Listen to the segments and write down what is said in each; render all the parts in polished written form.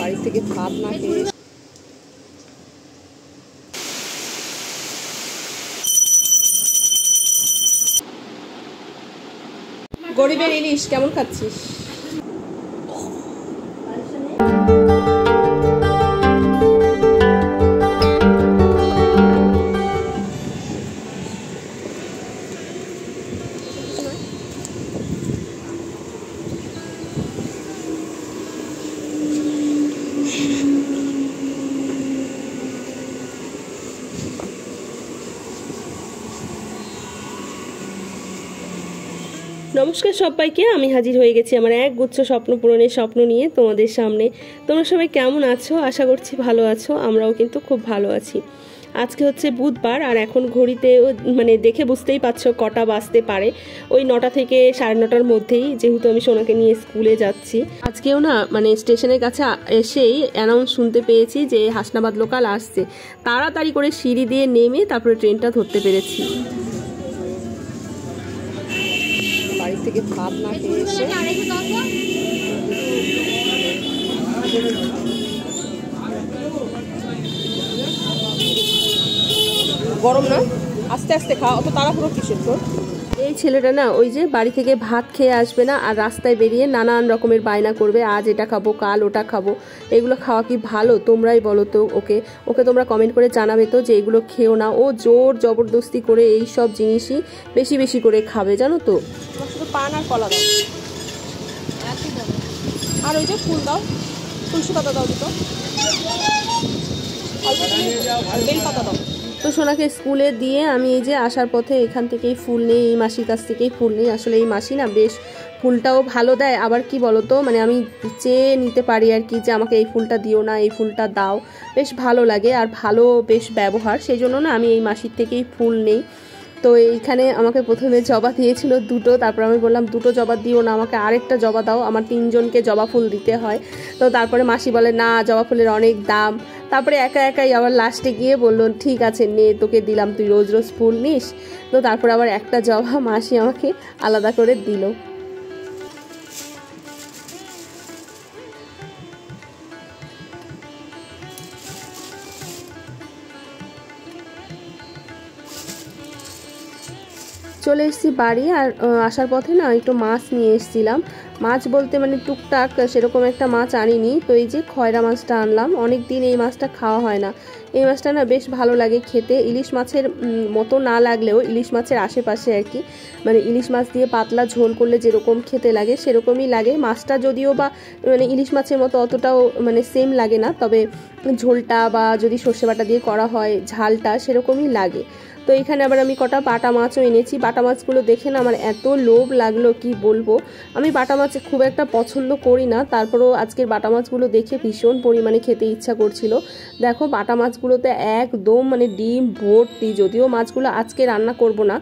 বাড়ি থেকে ভাত না খেয়ে গরিবের ইলিশ কেমন খাচ্ছিস? নমস্কার সবাইকে, আমি হাজির হয়ে গেছি আমার এক গুচ্ছ স্বপ্ন পূরণের স্বপ্ন নিয়ে তোমাদের সামনে। তোমরা সবাই কেমন আছো? আশা করছি ভালো আছো। আমরাও কিন্তু খুব ভালো আছি। আজকে হচ্ছে বুধবার, আর এখন ঘড়িতে মানে দেখে বুঝতেই পারছো কটা বাজতে পারে, ওই 9টা থেকে 9:30টার মধ্যেই, যেহেতু আমি সোনাকে নিয়ে স্কুলে যাচ্ছি। আজকেও না মানে স্টেশনের কাছে এসেই অ্যানাউন্স শুনতে পেয়েছি যে হাসনাবাদ লোকাল আসছে। তাড়াতাড়ি করে সিঁড়ি দিয়ে নেমে তারপরে ট্রেনটা ধরতে পেরেছি। বাড়ি থেকে ভাত না খেয়ে এসে গরম না, আস্তে আস্তে খাওয়া, অত তাড়াহুড়ো কিসের তোর? এই ছেলেটা না ওই যে বাড়ি থেকে ভাত খেয়ে আসবে না, আর রাস্তায় বেরিয়ে নানান রকমের বায়না করবে, আজ এটা খাবো কাল ওটা খাবো। এগুলো খাওয়া কি ভালো? তোমরাই বলো তো। ওকে ওকে তোমরা কমেন্ট করে জানাবে তো যে এগুলো খেও না। ও জোর জবরদস্তি করে এই সব জিনিসই বেশি বেশি করে খাবে, জানো তো। শুধু পান আর কলা দাও, আর ওই যে ফুল দাও, তুলসী পাতা দাও দুটো, বেল পাতা দাও। তো সোনাকে স্কুলে দিয়ে আমি এই যে আসার পথে এখান থেকেই ফুল নেই, এই মাসির কাছ থেকেই ফুল নেই। আসলে এই মাসি না বেশ ফুলটাও ভালো দেয়, আবার কি বলতো মানে আমি চেয়ে নিতে পারি আর কি, যে আমাকে এই ফুলটা দিও না, এই ফুলটা দাও। বেশ ভালো লাগে আর ভালো বেশ ব্যবহার, সেই জন্য না আমি এই মাসির থেকেই ফুল নেই। তো এইখানে আমাকে প্রথমে জবা দিয়েছিল দুটো, তারপর আমি বললাম দুটো জবা দিও না, আমাকে আরেকটা জবা দাও, আমার 3জনকে জবা ফুল দিতে হয়। তো তারপরে মাসি বলে না, জবা ফুলের অনেক দাম। তারপরে একা একাই আবার লাস্টে গিয়ে বললো ঠিক আছে নে, তোকে দিলাম, তুই রোজ রোজ ফুল নিস। তো তারপর আবার একটা জবা মাসি আমাকে আলাদা করে দিল। চলে এসেছি বাড়ি, আর আসার পথে না একটু মাছ নিয়ে এসেছিলাম। মাছ বলতে মানে টুকটাক সেরকম একটা মাছ আনিনি। তো এই যে খয়রা মাছটা আনলাম, অনেক দিন এই মাছটা খাওয়া হয় না। এই মাছটা না বেশ ভালো লাগে খেতে, ইলিশ মাছের মতো না লাগলেও ইলিশ মাছের আশেপাশে আর কি। মানে ইলিশ মাছ দিয়ে পাতলা ঝোল করলে যেরকম খেতে লাগে সেরকমই লাগে। মাছটা যদিও বা মানে ইলিশ মাছের মতো অতটাও মানে সেম লাগে না, তবে ঝোলটা বা যদি সর্ষে বাটা দিয়ে করা হয় ঝালটা সেরকমই লাগে। তো এখানে আবার আমি কটা বাটা মাছও এনেছি। বাটা মাছগুলো দেখে না আমার এত লোভ লাগলো কি বলবো। আমি বাটা মাছ খুব একটা পছন্দ করি না, তারপরেও আজকের বাটা মাছগুলো দেখে ভীষণ পরিমাণে খেতে ইচ্ছা করছিল। দেখো বাটা মাছগুলোতে একদম মানে ডিম ভর্তি, যদিও মাছগুলো আজকে রান্না করব না।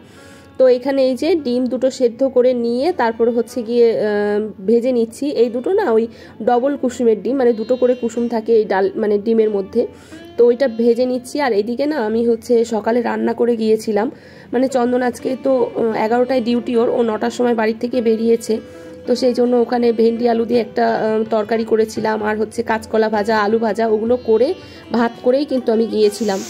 তো এখানে এই যে ডিম দুটো সেদ্ধ করে নিয়ে তারপর হচ্ছে গিয়ে ভেজে নিচ্ছি। এই দুটো না ওই ডবল কুসুমের ডিম, মানে দুটো করে কুসুম থাকে এই ডাল মানে ডিমের মধ্যে। তো ওইটা ভেজে নিচ্ছি। আর এদিকে না আমি হচ্ছে সকালে রান্না করে গিয়েছিলাম, মানে চন্দন আজকে তো 11টায় ডিউটি, ও 9টার সময় বাড়ি থেকে বেরিয়েছে। তো সেই জন্য ওখানে ভেন্ডি আলু দিয়ে একটা তরকারি করেছিলাম, আর হচ্ছে কাঁচকলা ভাজা আলু ভাজা, ওগুলো করে ভাত করেই কিন্তু আমি গিয়েছিলাম।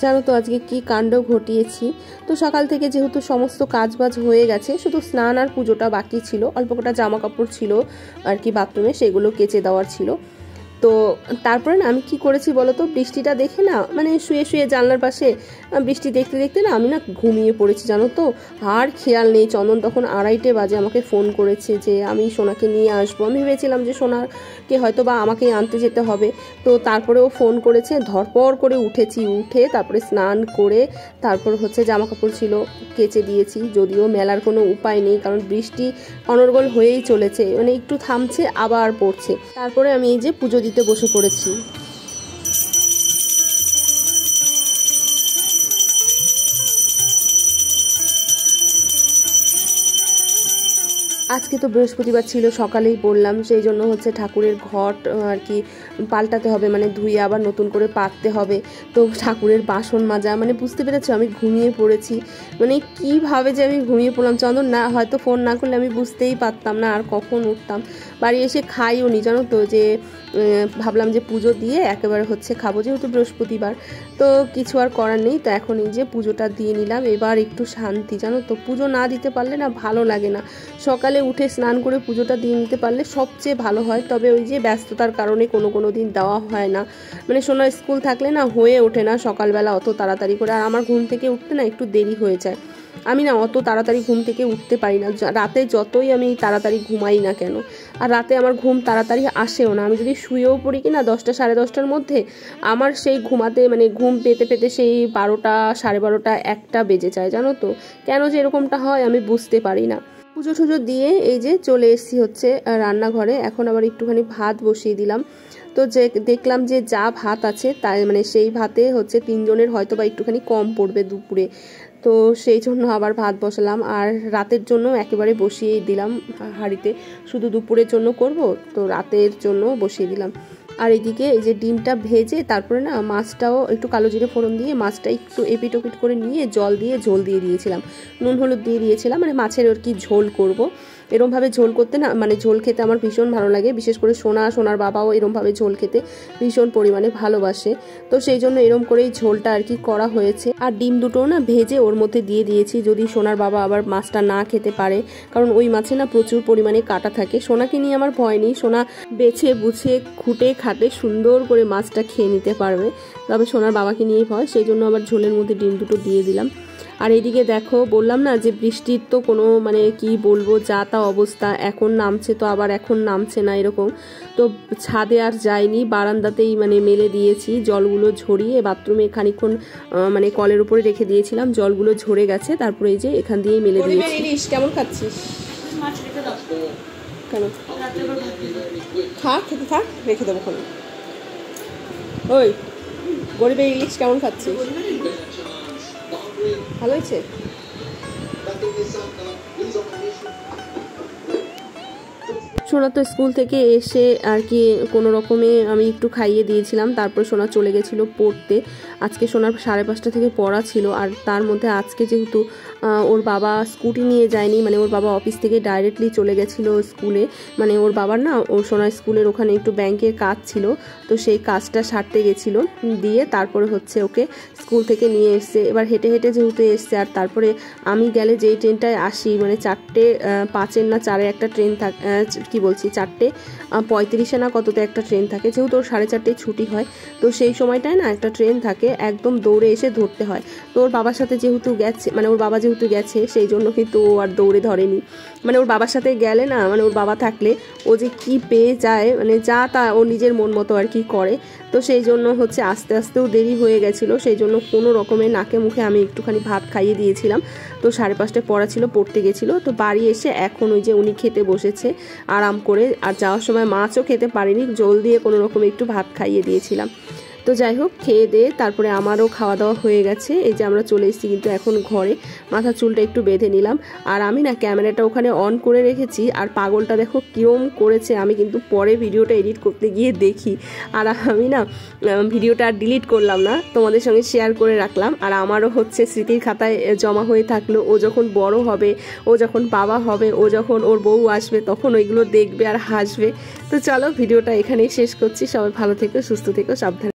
জানো তো আজকে কি কাণ্ড ঘটিয়েছি। তো সকাল থেকে যেহেতু সমস্ত কাজবাজ হয়ে গেছে, শুধু স্নান আর পুজোটা বাকি ছিল, অল্প কটা জামা কাপড় ছিল আর কি বাথরুমে, সেগুলো কেচে দেওয়ার ছিল। তো তারপরে না আমি কি করেছি বলো তো, বৃষ্টিটা দেখে না মানে শুয়ে শুয়ে জানলার পাশে বৃষ্টি দেখতে দেখতে না আমি না ঘুমিয়ে পড়েছি জানো তো। আর খেয়াল নেই, চন্দন তখন 2:30 বাজে আমাকে ফোন করেছে যে আমি সোনাকে নিয়ে আসবো। আমি ভেবেছিলাম যে সোনাকে হয়তো বা আমাকে আনতে যেতে হবে। তো তারপরে ও ফোন করেছে, ধরপড় করে উঠেছি, উঠে তারপরে স্নান করে তারপর হচ্ছে জামা কাপড় ছিল কেচে দিয়েছি। যদিও মেলার কোনো উপায় নেই, কারণ বৃষ্টি অনর্গল হয়েই চলেছে, মানে একটু থামছে আবার পড়ছে। তারপরে আমি এই যে পুজো দিতে বসে পড়েছি। আজকে তো বৃহস্পতিবার ছিল, সকালেই বললাম, সেই জন্য হচ্ছে ঠাকুরের ঘট আর কি পাল্টাতে হবে, মানে ধুয়ে আবার নতুন করে পাততে হবে। তো ঠাকুরের বাসন মাজা, মানে বুঝতে পেরেছো আমি ঘুমিয়ে পড়েছি। মানে কীভাবে যে আমি ঘুমিয়ে পড়লাম, চন্দন না হয়তো ফোন না করলে আমি বুঝতেই পারতাম না আর কখন উঠতাম। বাড়ি এসে খাইও নি জানো তো, যে ভাবলাম যে পুজো দিয়ে একেবারে হচ্ছে খাবো, যেহেতু বৃহস্পতিবার। তো কিছু আর করার নেই। তো এখন এই যে পুজোটা দিয়ে নিলাম, এবার একটু শান্তি জানো তো। পুজো না দিতে পারলে না ভালো লাগে না, সকালে উঠে স্নান করে পুজোটা দিয়ে নিতে পারলে সবচেয়ে ভালো হয়। তবে ওই যে ব্যস্ততার কারণে কোনো দিন দেওয়া হয় না, মানে সোনা স্কুল থাকলে না হয়ে ওঠে না সকালবেলা অত তাড়াতাড়ি করে। আর আমার ঘুম থেকে উঠতে না একটু দেরি হয়ে যায়, আমি না অত তাড়াতাড়ি ঘুম থেকে উঠতে পারি না। রাতে যতই আমি তাড়াতাড়ি ঘুমাই না কেন, আর রাতে আমার ঘুম তাড়াতাড়ি আসেও না। আমি যদি শুয়েও পড়ি কি না 10টা সাড়ে 10টার মধ্যে, আমার সেই ঘুমাতে মানে ঘুম পেতে পেতে সেই 12টা সাড়ে 12টা 1টা বেজে যায় জানো তো। কেন যে এরকমটা হয় আমি বুঝতে পারি না। পুজো টুজো দিয়ে এই যে চলে এসেছি হচ্ছে রান্নাঘরে। এখন আবার একটুখানি ভাত বসিয়ে দিলাম। তো যে দেখলাম যে যা ভাত আছে তাই মানে সেই ভাতে হচ্ছে 3 জনের হয়তো বা একটুখানি কম পড়বে দুপুরে, তো সেই জন্য আবার ভাত বসালাম। আর রাতের জন্য একেবারে বসিয়েই দিলাম হাঁড়িতে, শুধু দুপুরের জন্য করব তো রাতের জন্য বসিয়ে দিলাম। আর এদিকে এই যে ডিমটা ভেজে তারপরে না মাছটাও একটু কালো জিরে ফোড়ন দিয়ে মাছটা একটু এপিট ওপিট করে নিয়ে জল দিয়ে ঝোল দিয়ে দিয়েছিলাম, নুন হলুদ দিয়ে দিয়েছিলাম, মানে মাছের আর কি ঝোল করব। এরমভাবে ঝোল করতে না মানে ঝোল খেতে আমার ভীষণ ভালো লাগে, বিশেষ করে সোনার বাবাও এরমভাবে ঝোল খেতে ভীষণ পরিমাণে ভালোবাসে। তো সেই জন্য এরম করেই ঝোলটা আর কি করা হয়েছে। আর ডিম দুটোও না ভেজে ওর মধ্যে দিয়ে দিয়েছি, যদি সোনার বাবা আবার মাছটা না খেতে পারে, কারণ ওই মাছে না প্রচুর পরিমাণে কাঁটা থাকে। সোনাকে নিয়ে আমার ভয় নেই, সোনা বেছে বুঝে খুঁটে খাটে সুন্দর করে মাছটা খেয়ে নিতে পারবে, তবে সোনার বাবাকে নিয়েই ভয়, সেই জন্য আবার ঝোলের মধ্যে ডিম দুটো দিয়ে দিলাম। আর এদিকে দেখো বললাম না যে বৃষ্টির তো কোনো মানে কি বলবো যা তা অবস্থা, এখন নামছে তো আবার এখন নামছে না এরকম। তো ছাদে আর যাইনি, বারান্দাতেই মানে মেলে দিয়েছি, জলগুলো ঝরিয়ে বাথরুমে খানিকক্ষণ মানে কলের উপরে রেখে দিয়েছিলাম, জলগুলো ঝরে গেছে, তারপরে এই যে এখান দিয়েই মেলে দিয়েছি। ইলিশ কেমন খাচ্ছিস? কেন খা, খেতে থাক, রেখে দেবো ওখানে। ওই গরিবের ইলিশ কেমন খাচ্ছিস? ভালো হয়েছে? সোনা তো স্কুল থেকে এসে আর কি কোনো রকমে আমি একটু খাইয়ে দিয়েছিলাম, তারপর সোনা চলে গেছিলো পড়তে। আজকে সোনার 5:30 থেকে পড়া ছিল, আর তার মধ্যে আজকে যেহেতু ওর বাবা স্কুটি নিয়ে যায়নি, মানে ওর বাবা অফিস থেকে ডাইরেক্টলি চলে গেছিলো স্কুলে, মানে ওর বাবার না ওর সোনার স্কুলের ওখানে একটু ব্যাংকের কাজ ছিল, তো সেই কাজটা সারতে গেছিলো, দিয়ে তারপরে হচ্ছে ওকে স্কুল থেকে নিয়ে এসছে। এবার হেঁটে হেঁটে যেহেতু এসছে, আর তারপরে আমি গেলে যেই ট্রেনটায় আসি মানে 4:05 না 4-এ একটা ট্রেন থাকে, কি বলছি 4:35 না কততে একটা ট্রেন থাকে, যেহেতু ওর 4:30 ছুটি হয়, তো সেই সময়টায় না একটা ট্রেন থাকে, একদম দৌড়ে এসে ধরতে হয়। তো ওর বাবার সাথে যেহেতু গেছে, মানে ওর বাবা যেহেতু গেছে সেই জন্য কিন্তু ও আর দৌড়ে ধরেনি। মানে ওর বাবার সাথে গেলে না, মানে ওর বাবা থাকলে ও যে কি পেয়ে যায়, মানে যা তা ও নিজের মন মতো আর কি করে। তো সেই জন্য হচ্ছে আস্তে আস্তেও দেরি হয়ে গেছিলো, সেই জন্য কোনো রকমের নাকে মুখে আমি একটুখানি ভাত খাইয়ে দিয়েছিলাম। তো 5:30 পড়া ছিল, পড়তে গেছিলো। তো বাড়ি এসে এখন ওই যে উনি খেতে বসেছে আরাম করে, আর যাওয়ার সময় মাছও খেতে পারিনি, জল দিয়ে কোনো রকমে একটু ভাত খাইয়ে দিয়েছিলাম। তো যাই হোক খেয়ে দিয়ে তারপরে আমারও খাওয়া দাওয়া হয়ে গেছে। এই যে আমরা চলে এসেছি কিন্তু এখন ঘরে, মাথার চুলটা একটু বেঁধে নিলাম। আর আমি না ক্যামেরাটা ওখানে অন করে রেখেছি, আর পাগলটা দেখো কিরম করেছে, আমি কিন্তু পরে ভিডিওটা এডিট করতে গিয়ে দেখি, আর আমি না ভিডিওটা ডিলিট করলাম না, তোমাদের সঙ্গে শেয়ার করে রাখলাম। আর আমারও হচ্ছে স্মৃতির খাতায় জমা হয়ে থাকলো, ও যখন বড় হবে, ও যখন বাবা হবে, ও যখন ওর বউ আসবে তখন ওইগুলো দেখবে আর হাসবে। তো চলো ভিডিওটা এখানেই শেষ করছি, সবাই ভালো থেকো, সুস্থ থেকো, সাবধানে।